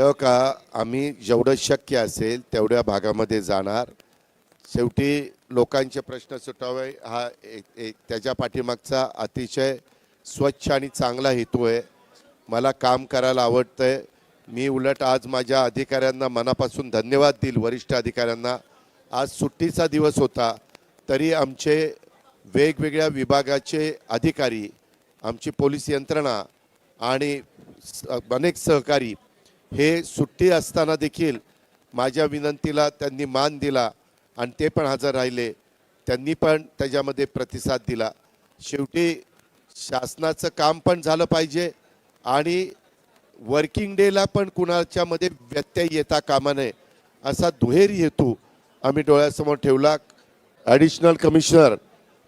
हो का, आम्ही जेवढं शक्य असेल तेवढ्या भागामध्ये जाणार. शेवटी लोकांचे प्रश्न सुटावे हा त्याच्या पाठीमागचा अतिशय स्वच्छ आणि चांगला हेतू आहे. मला काम करायला आवडतंय. मी उलट आज माझ्या अधिकाऱ्यांना मनापासून धन्यवाद देईल, वरिष्ठ अधिकाऱ्यांना. आज सुट्टीचा दिवस होता तरी आमचे वेगवेगळ्या विभागाचे अधिकारी, आमची पोलीस यंत्रणा आणि अनेक सहकारी हे सुट्टी असताना देखील माझ्या विनंतीला त्यांनी मान दिला आणि ते पण हजर राहिले. त्यांनी पण त्याच्यामध्ये प्रतिसाद दिला. शेवटी शासनाचं काम पण झालं पाहिजे आणि वर्किंग डेला पण कुणाच्यामध्ये व्यत्यय येता कामा नये असा दुहेरी हेतू आम्ही डोळ्यासमोर ठेवला. ॲडिशनल कमिशनर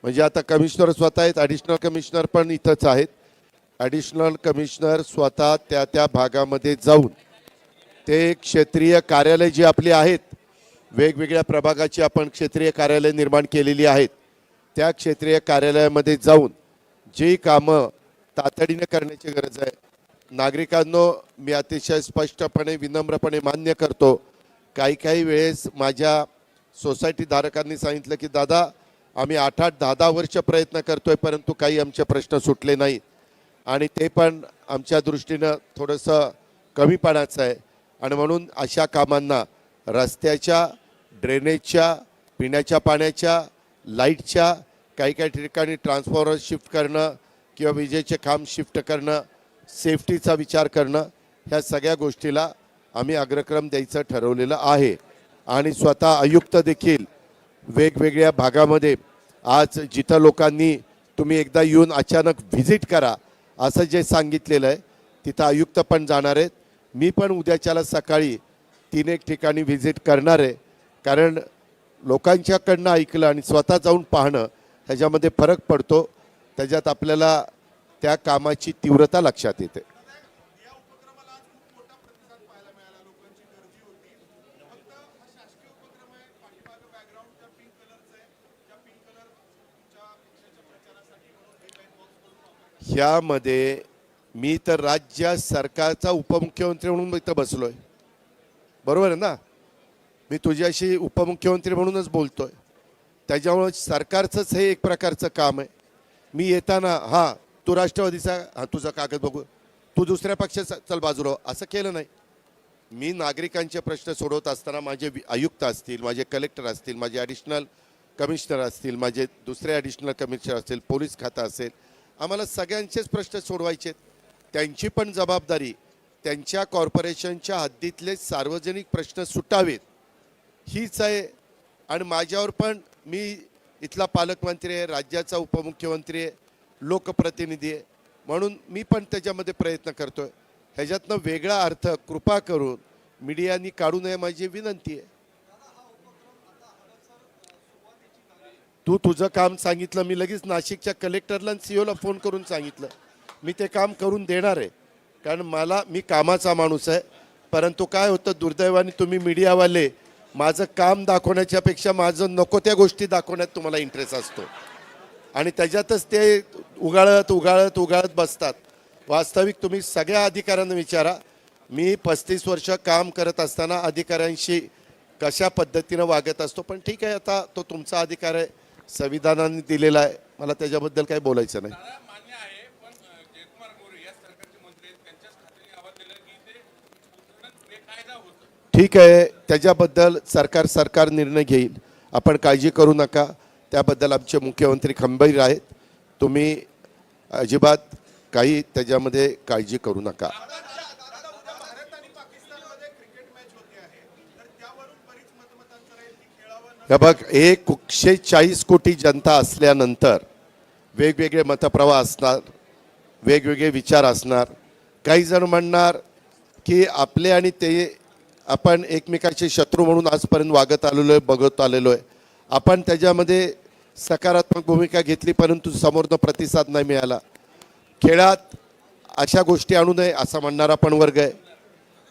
म्हणजे आता कमिशनर स्वतः आहेत, ॲडिशनल कमिशनर पण इथंच आहेत. ॲडिशनल कमिशनर स्वतः त्या भागामध्ये जाऊन ते क्षेत्रीय कार्यालय जी आपली आहेत, वेगवेगळ्या प्रभागाची आपण क्षेत्रीय कार्यालय निर्माण केलेली आहेत, त्या क्षेत्रीय कार्यालयामध्ये जाऊन जी कामं तातडीने करण्याची गरज आहे. नागरिकांनो, मी अतिशय स्पष्टपणे विनम्रपणे मान्य करतो, काही वेळेस माझ्या सोसायटी धारकांनी सांगितलं की दादा आम्ही 8-8, 10-10 वर्ष प्रयत्न करतोय परंतु काही आमचे प्रश्न सुटले नाहीत आणि ते पण आमच्या दृष्टीनं थोडंसं कमीपणाचं आहे. आणि म्हणून अशा कामांना रस्त्याच्या, ड्रेनेजच्या, पिण्याच्या पाण्याच्या, लाईटच्या, काही ठिकाणी ट्रान्सफॉर्मर शिफ्ट करणं किंवा विजेचे खांब शिफ्ट करणं, सेफ्टीचा विचार करणं, ह्या सगळ्या गोष्टीला आम्ही अग्रक्रम द्यायचं ठरवलेलं आहे. आणि स्वतः आयुक्त देखील वेगवेगळ्या भागामध्ये आज जिथं लोकांनी तुम्ही एकदा येऊन अचानक व्हिजिट करा असं जे सांगितलेलं आहे तिथं आयुक्त पण जाणार आहेत. मी पण उद्याच्याला सकाळी 3-1 ठिकाणी व्हिजिट करणार आहे. कारण लोकांच्याकडनं ऐकलं आणि स्वतः जाऊन पाहणं ह्याच्यामध्ये फरक पडतो. त्याच्यात आपल्याला त्या कामाची तीव्रता लक्षात येते. ह्यामध्ये मी तर राज्य सरकारचा उपमुख्यमंत्री म्हणून इथं बसलोय, बरोबर आहे ना. मी तुझ्याशी उपमुख्यमंत्री म्हणूनच बोलतोय. त्याच्यामुळे सरकारचंच हे एक प्रकारचं काम आहे. मी येताना हां तू राष्ट्रवादीचा, हां तुझा कागद बघू, तू दुसऱ्या पक्षाचा, चल बाजूला, असं केलं नाही. मी नागरिकांचे प्रश्न सोडवत असताना माझे आयुक्त असतील, माझे कलेक्टर असतील, माझे ॲडिशनल कमिशनर असतील, माझे दुसरे ॲडिशनल कमिशनर असतील, पोलीस खातं असेल, आम्हाला सगळ्यांचेच प्रश्न सोडवायचे. त्यांची पण जबाबदारी त्यांच्या कॉर्पोरेशनच्या हद्दीतले सार्वजनिक प्रश्न सुटावेत हीच आहे. आणि माझ्यावर पण, मी इथला पालकमंत्री आहे, राज्याचा उपमुख्यमंत्री आहे, लोकप्रतिनिधी आहे, म्हणून मी पण त्याच्यामध्ये प्रयत्न करतोय. ह्याच्यातनं वेगळा अर्थ कृपा करून मीडियानी काढू नये माझी विनंती आहे. तू तुझं काम सांगितलं, मी लगेच नाशिकच्या कलेक्टरला आणि सीओला फोन करून सांगितलं मी ते काम करून देणार आहे. कारण मी कामाचा माणूस आहे. परंतु काय होतं, दुर्दैवाने तुम्ही मीडियावाले माझं काम दाखवण्याच्या पेक्षा माझं नको त्या गोष्टी दाखवण्यात तुम्हाला इंटरेस्ट असतो आणि त्याच्यातच ते उगाळत बसतात. वास्तविक तुम्ही सगळ्या अधिकाऱ्यांना विचारा. मी 35 वर्ष काम करत असताना अधिकाऱ्यांशी कशा पद्धतीनं वागत असतो. पण ठीक आहे, आता तो तुमचा अधिकार आहे, संविधानाने दिलेला आहे, मला त्याच्याबद्दल काही बोलायचं नाही. ठीक आहे, त्याच्याबद्दल सरकार निर्णय घेईल, आपण काळजी करू नका. त्याबद्दल आमचे मुख्यमंत्री खंबीर आहेत. तुम्ही अजिबात काही त्याच्यामध्ये काळजी करू नका. हे बघ, 140 कोटी जनता असल्यानंतर वेगवेगळे मतप्रवाह असणार, वेगवेगळे विचार असणार. काही जण म्हणणार की आपले आणि ते आपण एकमेकाचे शत्रू म्हणून आजपर्यंत वागत आलेलो आहे, बघत आलेलो आहे. आपण त्याच्यामध्ये सकारात्मक भूमिका घेतली परंतु समोरनं प्रतिसाद नाही मिळाला. खेळात अशा गोष्टी आणू नये असा म्हणणारा पण वर्ग आहे.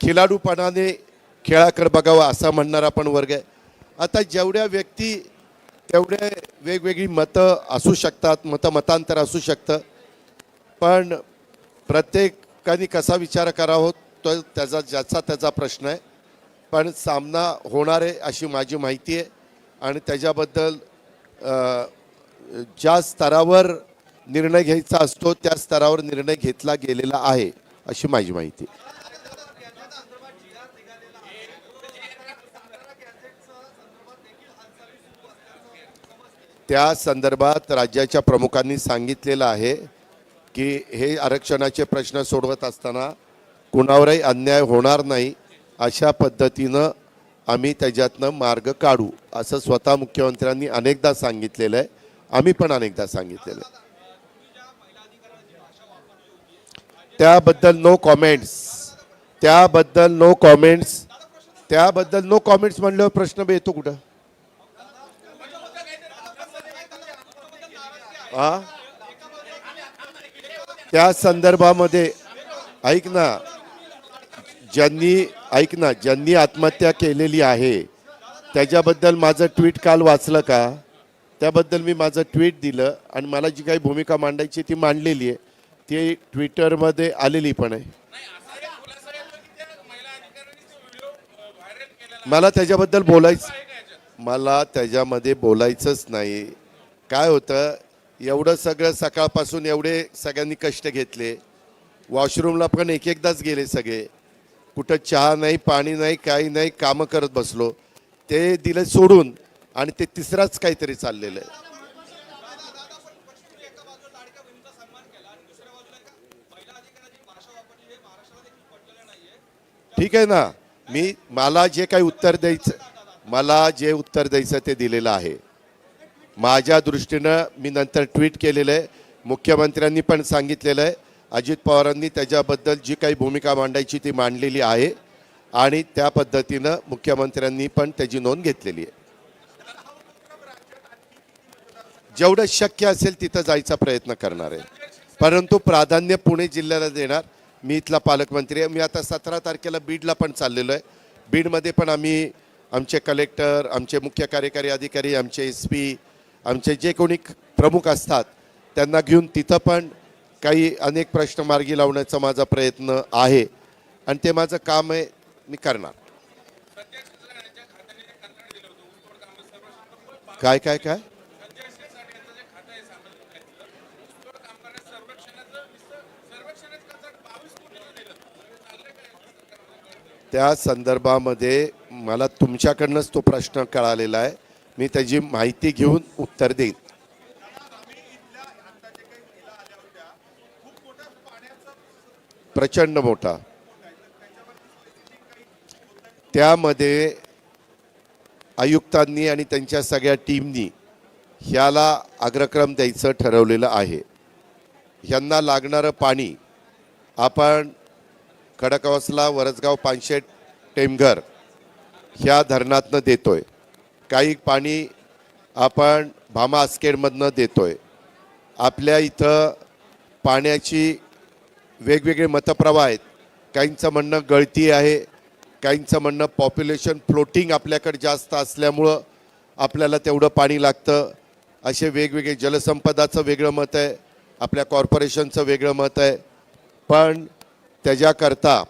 खिलाडूपणाने खेळाकडे बघावं असा म्हणणारा पण वर्ग आहे. आता जेवढ्या व्यक्ती तेवढे वेगवेगळी मतं असू शकतात, मतांतर असू शकतं, पण प्रत्येकाने कसा विचार करावा तो त्याचा त्याचा प्रश्न आहे, पण सामना होणार आहे अशी माझी माहिती आहे आणि त्याच्याबद्दल ज्या स्तरावर निर्णय घ्यायचा असतो त्या स्तरावर निर्णय घेतला गेलेला आहे अशी माझी माहिती. त्या संदर्भात राज्याच्या प्रमुखांनी सांगितलेलं आहे की हे आरक्षणाचे प्रश्न सोडवत असताना कुणावरही अन्याय होणार नाही अशा पद्धतीनं आम्ही त्याच्यातनं मार्ग काढू असं स्वतः मुख्यमंत्र्यांनी अनेकदा सांगितलेलं आहे. आम्ही पण अनेकदा सांगितलेलं आहे. त्याबद्दल नो कॉमेंट्स. त्याबद्दल नो कॉमेंट्स म्हणल्यावर प्रश्न येतो कुठं? त्या संदर्भामध्ये ऐक ना, ज्यांनी आत्महत्या केलेली आहे त्याच्याबद्दल माझं ट्विट काल वाचलं का? त्याबद्दल मी माझं ट्विट दिलं आणि मला जी काही भूमिका मांडायची ती मांडलेली आहे, ती ट्विटरमध्ये आलेली पण आहे. मला त्याच्यामध्ये बोलायचंच नाही. काय होतं, एवढं सगळं सकाळपासून एवढे सगळ्यांनी कष्ट घेतले, वॉशरूमला पण एकदाच गेले सगळे, कुठं चहा नाही पाणी नाही काही नाही, कामं करत बसलो, ते दिलं सोडून आणि ते तिसराच काहीतरी चाललेलं आहे. ठीक आहे ना, मला जे उत्तर द्यायचं ते दिलेलं आहे. माझ्या दृष्टीनं मी नंतर ट्विट केलेलं आहे. मुख्यमंत्र्यांनी पण सांगितलेलं आहे, अजित पवारांनी त्याच्याबद्दल जी काही भूमिका मांडायची ती मांडलेली आहे आणि त्या पद्धतीनं मुख्यमंत्र्यांनी पण त्याची नोंद घेतलेली आहे. जेवढं शक्य असेल तिथं जायचा प्रयत्न करणार आहे, परंतु प्राधान्य पुणे जिल्ह्याला देणार. मी इथला पालकमंत्री आहे. मी आता 17 तारखेला बीडला पण चाललेलो आहे. बीडमध्ये पण आम्ही आमचे कलेक्टर, आमचे मुख्य कार्यकारी अधिकारी, आमचे SP, आमचे जे कोणी प्रमुख असतात त्यांना घेऊन तिथं पण काही अनेक प्रश्न मार्गी लावण्याचा माझा प्रयत्न आहे आणि ते माझं काम आहे, मी करणार. काय काय काय त्या संदर्भामध्ये मला तुमच्याकडनंच तो प्रश्न कळालेला आहे. मी त्याची माहिती घेऊन उत्तर देईन. प्रचंड मोठा. त्यामध्ये आयुक्तांनी आणि त्यांच्या सगळ्या टीमनी ह्याला अग्रक्रम द्यायचं ठरवलेलं आहे. ह्यांना लागणारं पाणी आपण खडकवासला, वरसगाव, पानशेत, टेमघर ह्या धरणातनं देतोय. काही पाणी आपण भामा आसखेडमधनं देतोय. आपल्या इथं पाण्याची वेगवेगळे मतप्रवाह आहेत. काहींचं म्हणणं गळती आहे, काहींचं म्हणणं पॉप्युलेशन फ्लोटिंग आपल्याकडे जास्त असल्यामुळं आपल्याला तेवढं पाणी लागतं. असे वेगवेगळे, जलसंपदाचं वेगळं मत आहे, आपल्या कॉर्पोरेशनचं वेगळं मत आहे. पण त्याच्याकरता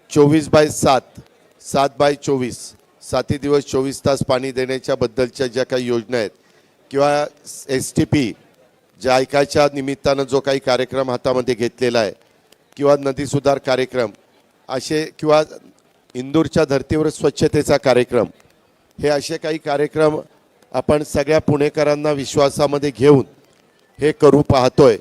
24/7, 7/24, 7 दिवस 24 तास पाणी देण्याच्या बद्दलच्या ज्या काही योजना आहेत किंवा STP ज्या ऐकायच्या निमित्तानं जो काही कार्यक्रम हातामध्ये घेतलेला आहे किंवा नदी सुधार कार्यक्रम असे, किंवा इंदूरच्या धर्तीवर स्वच्छतेचा कार्यक्रम, हे असे काही कार्यक्रम आपण सगळ्या पुणेकरांना विश्वासामध्ये घेऊन हे करू पाहतोय.